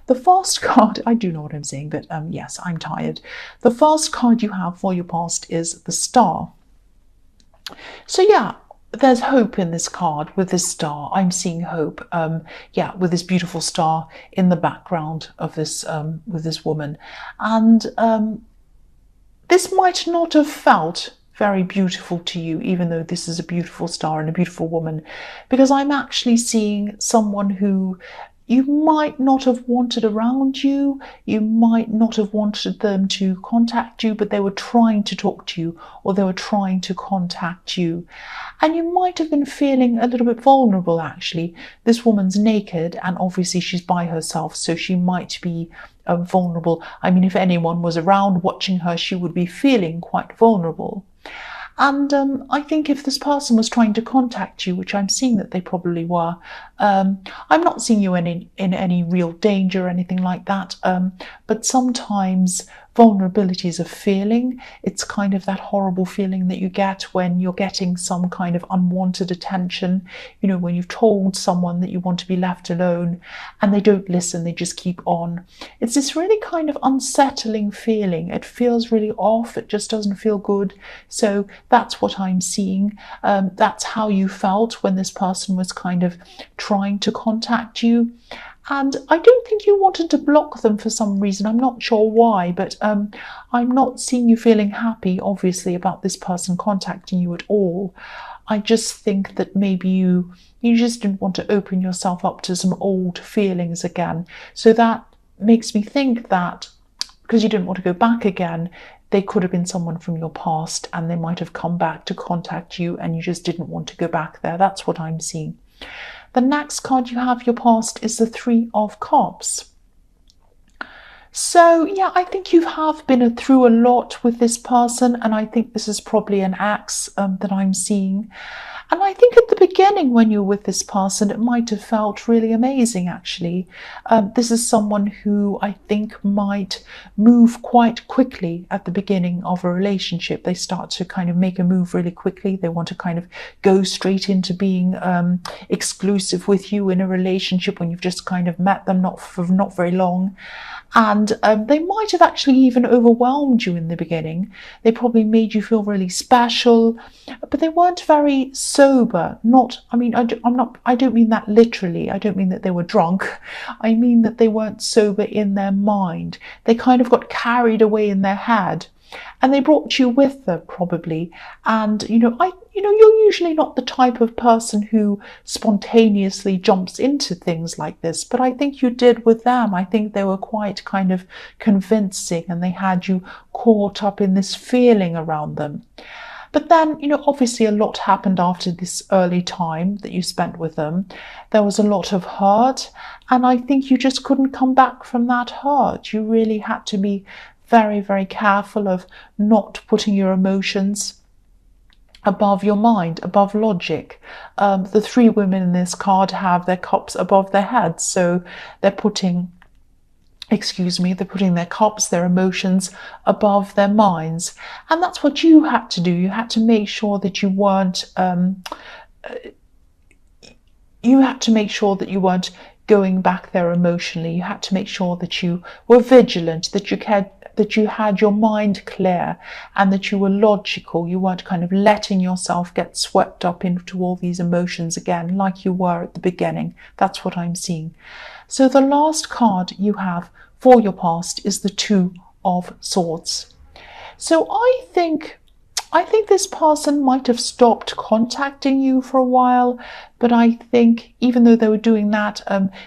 The first card, I do know what I'm saying, but yes, I'm tired. The first card you have for your past is the Star. So yeah, there's hope in this card with this star. I'm seeing hope. Yeah, with this beautiful star in the background of this with this woman, and this might not have felt very beautiful to you, even though this is a beautiful star and a beautiful woman, because I'm actually seeing someone who you might not have wanted around you, you might not have wanted them to contact you, but they were trying to talk to you, or they were trying to contact you. And you might have been feeling a little bit vulnerable, actually. This woman's naked, and obviously she's by herself, so she might be vulnerable. I mean, if anyone was around watching her, she would be feeling quite vulnerable. And I think if this person was trying to contact you, which I'm seeing that they probably were, I'm not seeing you in any real danger or anything like that, but sometimes vulnerability is a feeling. It's kind of that horrible feeling that you get when you're getting some kind of unwanted attention, you know, when you've told someone that you want to be left alone and they don't listen, they just keep on. It's this really kind of unsettling feeling. It feels really off, it just doesn't feel good. So that's what I'm seeing. That's how you felt when this person was kind of trying to contact you. And I don't think you wanted to block them for some reason. I'm not sure why, but I'm not seeing you feeling happy, obviously, about this person contacting you at all. I just think that maybe you just didn't want to open yourself up to some old feelings again. So that makes me think that because you didn't want to go back again, they could have been someone from your past and they might have come back to contact you and you just didn't want to go back there. That's what I'm seeing. The next card you have, your past, is the Three of Cups. So yeah, I think you have been through a lot with this person, and I think this is probably an ex that I'm seeing. And I think at the beginning when you're with this person, it might have felt really amazing, actually. This is someone who I think might move quite quickly at the beginning of a relationship. They start to kind of make a move really quickly. They want to kind of go straight into being exclusive with you in a relationship when you've just kind of met them, for not very long. And they might have actually even overwhelmed you in the beginning. They probably made you feel really special, but they weren't very sober. I don't mean that literally. I don't mean that they were drunk. I mean that they weren't sober in their mind. They kind of got carried away in their head. And they brought you with them probably. And, you're usually not the type of person who spontaneously jumps into things like this, but I think you did with them. I think they were quite kind of convincing and they had you caught up in this feeling around them. But then, obviously a lot happened after this early time that you spent with them. There was a lot of hurt, and I think you just couldn't come back from that hurt. You really had to be very, very careful of not putting your emotions above your mind, above logic. The three women in this card have their cups above their heads, so they're putting their cups, their emotions above their minds. And that's what you had to do. You had to make sure that you weren't going back there emotionally. You had to make sure that you were vigilant, that you had your mind clear, and that you were logical. You weren't kind of letting yourself get swept up into all these emotions again, like you were at the beginning. That's what I'm seeing. So the last card you have for your past is the Two of Swords. So I think this person might have stopped contacting you for a while, but I think even though they were doing that,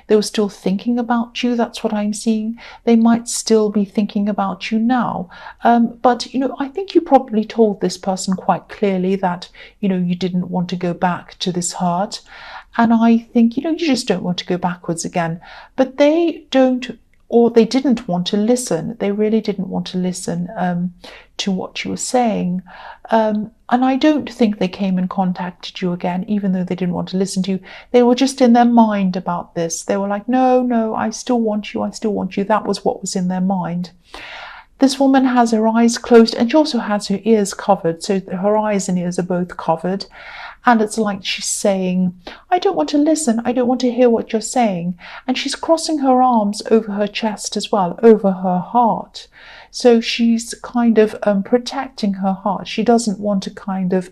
they were still thinking about you. That's what I'm seeing. They might still be thinking about you now. But, I think you probably told this person quite clearly that, you didn't want to go back to this hurt. And I think, you just don't want to go backwards again. But they didn't want to listen. They really didn't want to listen to what you were saying. And I don't think they came and contacted you again, even though they didn't want to listen to you. They were just in their mind about this. They were like, no, I still want you. That was what was in their mind. This woman has her eyes closed and she also has her ears covered. So her eyes and ears are both covered. And it's like she's saying, I don't want to listen, I don't want to hear what you're saying. And she's crossing her arms over her chest as well, over her heart. So she's kind of protecting her heart. She doesn't want to kind of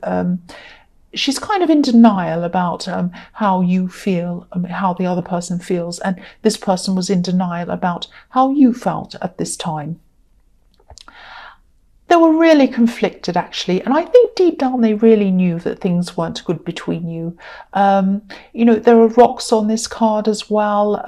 she's kind of in denial about how you feel, how the other person feels, and this person was in denial about how you felt at this time. They were really conflicted, actually, and I think deep down they really knew that things weren't good between you. There are rocks on this card as well,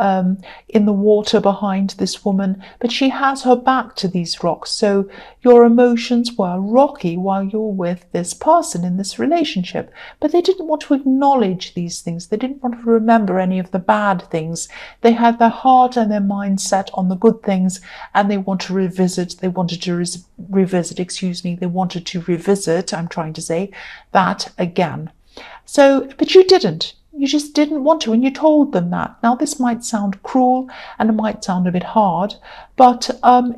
in the water behind this woman, but she has her back to these rocks, so your emotions were rocky while you're with this person in this relationship, but they didn't want to acknowledge these things. They didn't want to remember any of the bad things. They had their heart and their mind set on the good things, and they wanted to revisit I'm trying to say that again. So, but you didn't. You just didn't want to, and you told them that. Now, this might sound cruel and it might sound a bit hard, but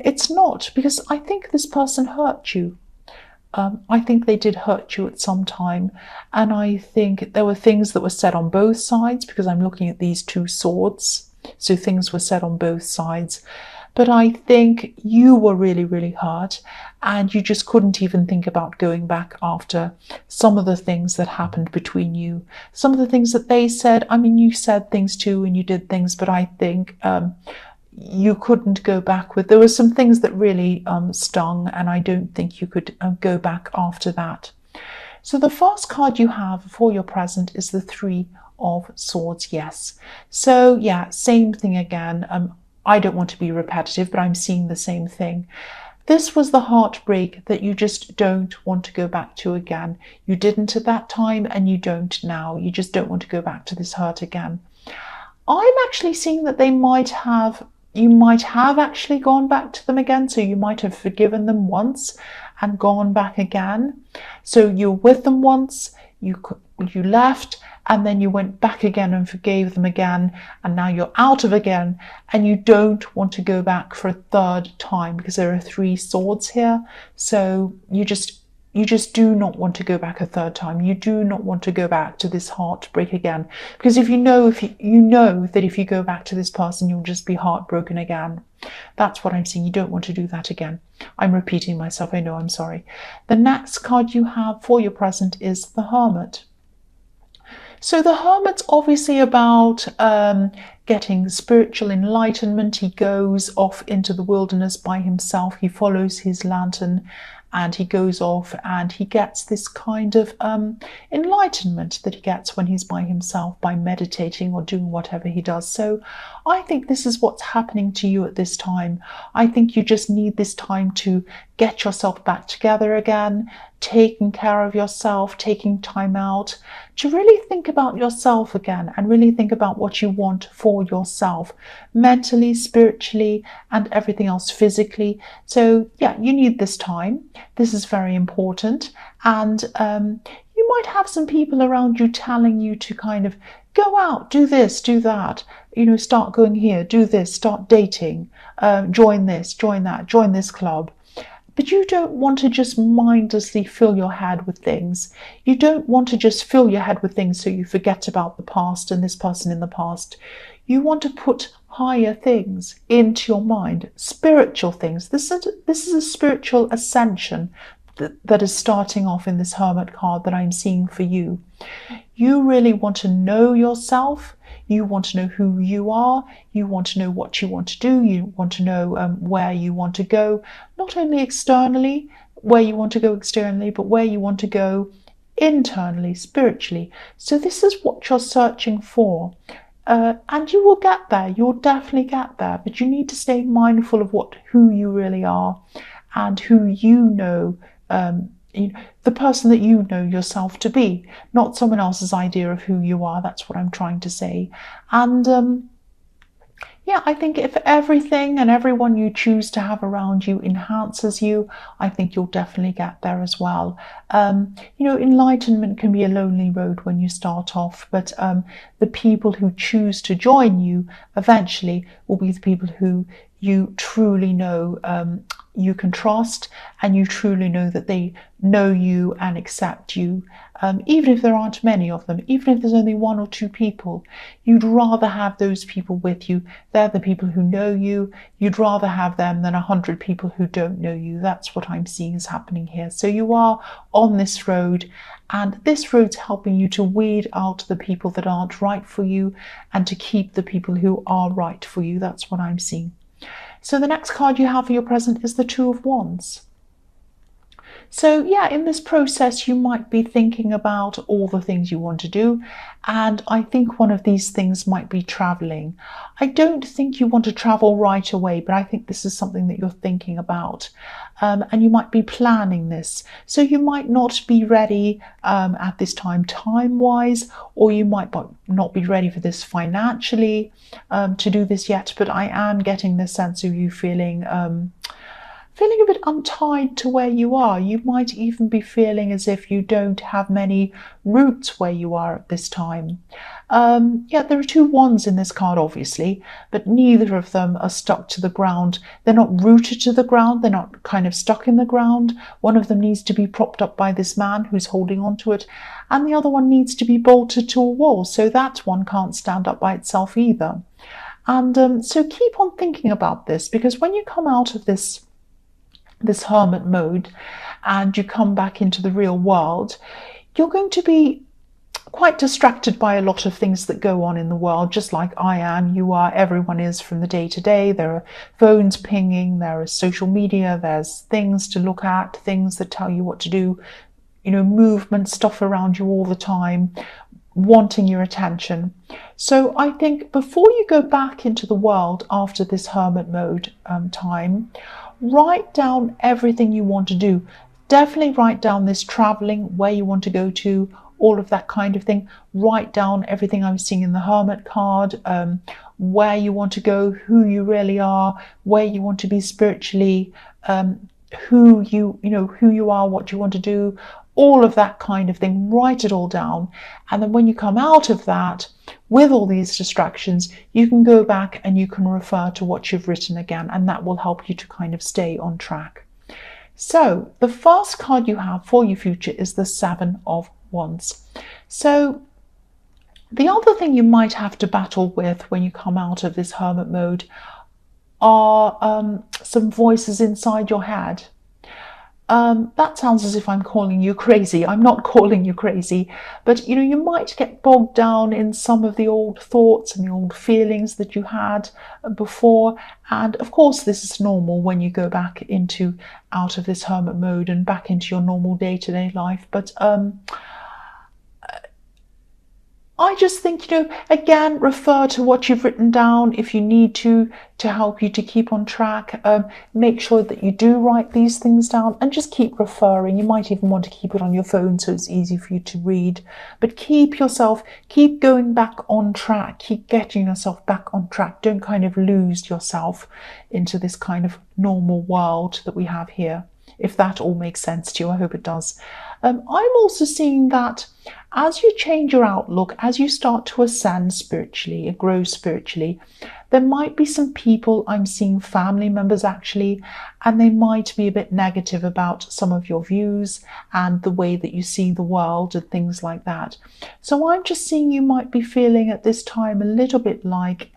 it's not, because I think this person hurt you. I think they did hurt you at some time, and I think there were things that were said on both sides, because I'm looking at these two swords, so things were said on both sides. But I think you were really, really hurt, and you just couldn't even think about going back after some of the things that happened between you. Some of the things that they said, I mean, you said things too and you did things, but I think you couldn't go back with. There were some things that really stung, and I don't think you could go back after that. So the first card you have for your present is the Three of Swords, yes. So yeah, same thing again. I don't want to be repetitive, but I'm seeing the same thing. This was the heartbreak that you just don't want to go back to again. You didn't at that time, and you don't now. You just don't want to go back to this hurt again. I'm actually seeing that you might have actually gone back to them again. So you might have forgiven them once and gone back again. So you're with them once, you left, and then you went back again and forgave them again, and now you're out of again, and you don't want to go back for a third time, because there are Three Swords here. So you just do not want to go back a third time. You do not want to go back to this heartbreak again, because if you know that if you go back to this person, you'll just be heartbroken again. That's what I'm saying. You don't want to do that again. I'm repeating myself. I know, I'm sorry. The next card you have for your present is the Hermit. So the Hermit's obviously about getting spiritual enlightenment. He goes off into the wilderness by himself. He follows his lantern, and he goes off and he gets this kind of enlightenment that he gets when he's by himself, by meditating or doing whatever he does. So I think this is what's happening to you at this time. I think you just need this time to get yourself back together again, taking care of yourself, taking time out to really think about yourself again, and really think about what you want for yourself, mentally, spiritually, and everything else physically. So yeah, you need this time. This is very important. And you might have some people around you telling you to kind of go out, do this, do that, start going here, do this, start dating, join this, join that, join this club. But you don't want to just mindlessly fill your head with things. You don't want to just fill your head with things so you forget about the past and this person in the past. You want to put higher things into your mind, spiritual things. This is a spiritual ascension that is starting off in this Hermit card that I'm seeing for you. You really want to know yourself. You want to know who you are. You want to know what you want to do. You want to know where you want to go, not only externally, where you want to go externally, but where you want to go internally, spiritually. So this is what you're searching for. And you will get there. You'll definitely get there. But you need to stay mindful of who you really are, and who you know, the person that you know yourself to be, not someone else's idea of who you are. That's what I'm trying to say. And yeah, I think if everything and everyone you choose to have around you enhances you, I think you'll definitely get there as well. Enlightenment can be a lonely road when you start off, but the people who choose to join you eventually will be the people who you truly know you can trust, and you truly know that they know you and accept you. Even if there aren't many of them, even if there's only one or two people, you'd rather have those people with you. They're the people who know you. You'd rather have them than 100 people who don't know you. That's what I'm seeing is happening here. So you are on this road, and this road's helping you to weed out the people that aren't right for you and to keep the people who are right for you. That's what I'm seeing. So the next card you have for your present is the Two of Wands. So yeah, in this process, you might be thinking about all the things you want to do. And I think one of these things might be traveling. I don't think you want to travel right away, but I think this is something that you're thinking about. And you might be planning this. So you might not be ready at this time-wise, or you might not be ready for this financially to do this yet. But I am getting the sense of you feeling a bit untied to where you are. You might even be feeling as if you don't have many roots where you are at this time. Yeah, there are two wands in this card, obviously, but neither of them are stuck to the ground. They're not rooted to the ground. They're not kind of stuck in the ground. One of them needs to be propped up by this man who's holding on to it, and the other one needs to be bolted to a wall. So that one can't stand up by itself either. And so keep on thinking about this, because when you come out of this hermit mode and you come back into the real world, you're going to be quite distracted by a lot of things that go on in the world, just like I am, you are, everyone is from the day to day. There are phones pinging, there is social media, there's things to look at, things that tell you what to do, movement, stuff around you all the time, wanting your attention. So I think before you go back into the world after this hermit mode time, write down everything you want to do. Definitely write down this traveling, where you want to go to, all of that kind of thing. Write down everything I'm seeing in the hermit card, where you want to go, who you really are, where you want to be spiritually, who you are, what you want to do, all of that kind of thing. Write it all down. And then when you come out of that, with all these distractions, you can go back and you can refer to what you've written again, and that will help you to kind of stay on track. So the first card you have for your future is the Seven of Wands. So the other thing you might have to battle with when you come out of this hermit mode are some voices inside your head. That sounds as if I'm calling you crazy. I'm not calling you crazy, but you might get bogged down in some of the old thoughts and the old feelings that you had before. And of course, this is normal when you go back out of this hermit mode and back into your normal day-to-day life. But I just think, again, refer to what you've written down if you need to help you to keep on track. Make sure that you do write these things down and just keep referring. You might even want to keep it on your phone so it's easy for you to read. But keep going back on track. Keep getting yourself back on track. Don't kind of lose yourself into this kind of normal world that we have here. If that all makes sense to you, I hope it does. I'm also seeing that as you change your outlook, as you start to ascend spiritually and grow spiritually, there might be some people, I'm seeing family members actually, and they might be a bit negative about some of your views and the way that you see the world and things like that. So I'm just seeing you might be feeling at this time a little bit like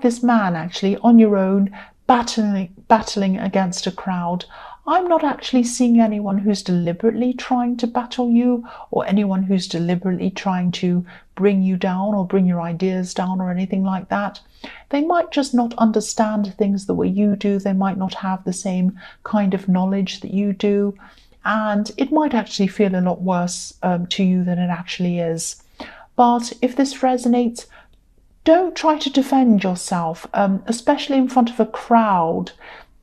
this man actually, on your own, battling against a crowd. I'm not actually seeing anyone who's deliberately trying to battle you, or anyone who's deliberately trying to bring you down or bring your ideas down or anything like that. They might just not understand things the way you do. They might not have the same kind of knowledge that you do. And it might actually feel a lot worse to you than it actually is. But if this resonates, don't try to defend yourself, especially in front of a crowd,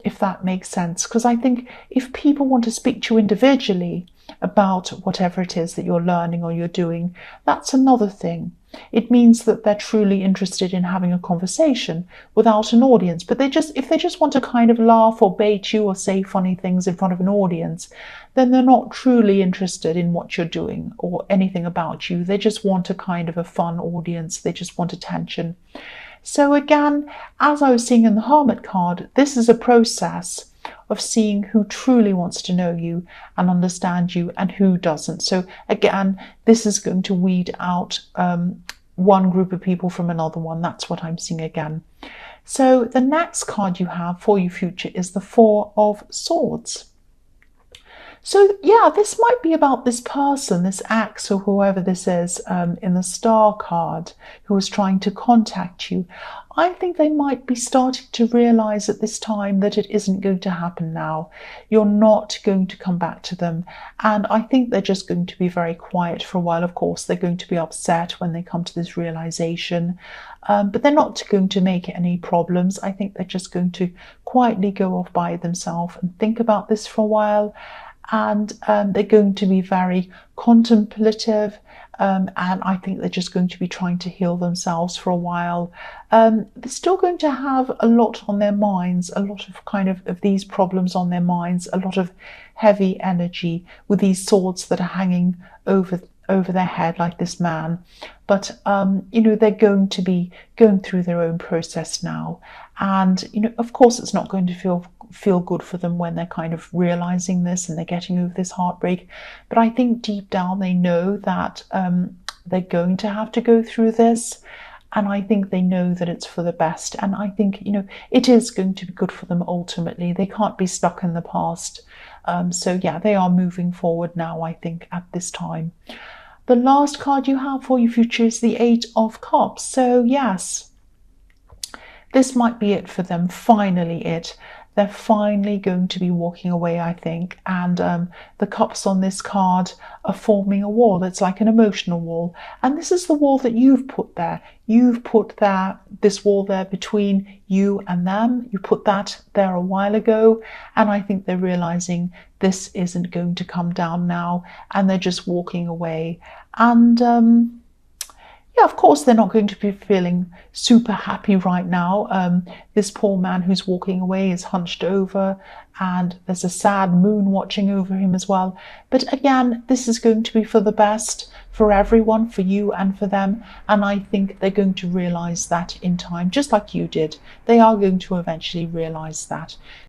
if that makes sense. Because I think if people want to speak to you individually about whatever it is that you're learning or you're doing, that's another thing. It means that they're truly interested in having a conversation without an audience. But if they just want to kind of laugh or bait you or say funny things in front of an audience, then they're not truly interested in what you're doing or anything about you. They just want a kind of a fun audience. They just want attention. So again, as I was seeing in the Hermit card, this is a process of seeing who truly wants to know you and understand you and who doesn't. So again, this is going to weed out one group of people from another one. That's what I'm seeing again. So the next card you have for your future is the Four of Swords. So yeah, this might be about this person, this ex or whoever this is in the Star card who was trying to contact you. I think they might be starting to realize at this time that it isn't going to happen now. You're not going to come back to them. And I think they're just going to be very quiet for a while. Of course, they're going to be upset when they come to this realization. But they're not going to make any problems. I think they're just going to quietly go off by themselves and think about this for a while. And they're going to be very contemplative, and I think they're just going to be trying to heal themselves for a while. They're still going to have a lot on their minds, a lot of of these problems on their minds, a lot of heavy energy with these swords that are hanging over their head like this man. But they're going to be going through their own process now, and of course it's not going to feel good for them when they're kind of realizing this and they're getting over this heartbreak. But I think deep down they know that they're going to have to go through this, and I think they know that it's for the best. And I think it is going to be good for them ultimately. They can't be stuck in the past. So yeah, they are moving forward now, I think, at this time. The last card you have for your future is the Eight of Cups. So yes, this might be it for them, finally it. They're finally going to be walking away, I think. And the cups on this card are forming a wall. It's like an emotional wall. And this is the wall that you've put there. You've put this wall there between you and them. You put that there a while ago. And I think they're realizing this isn't going to come down now. And they're just walking away. And yeah, of course, they're not going to be feeling super happy right now. This poor man who's walking away is hunched over, and there's a sad moon watching over him as well. But again, this is going to be for the best for everyone, for you and for them. And I think they're going to realize that in time, just like you did. They are going to eventually realize that.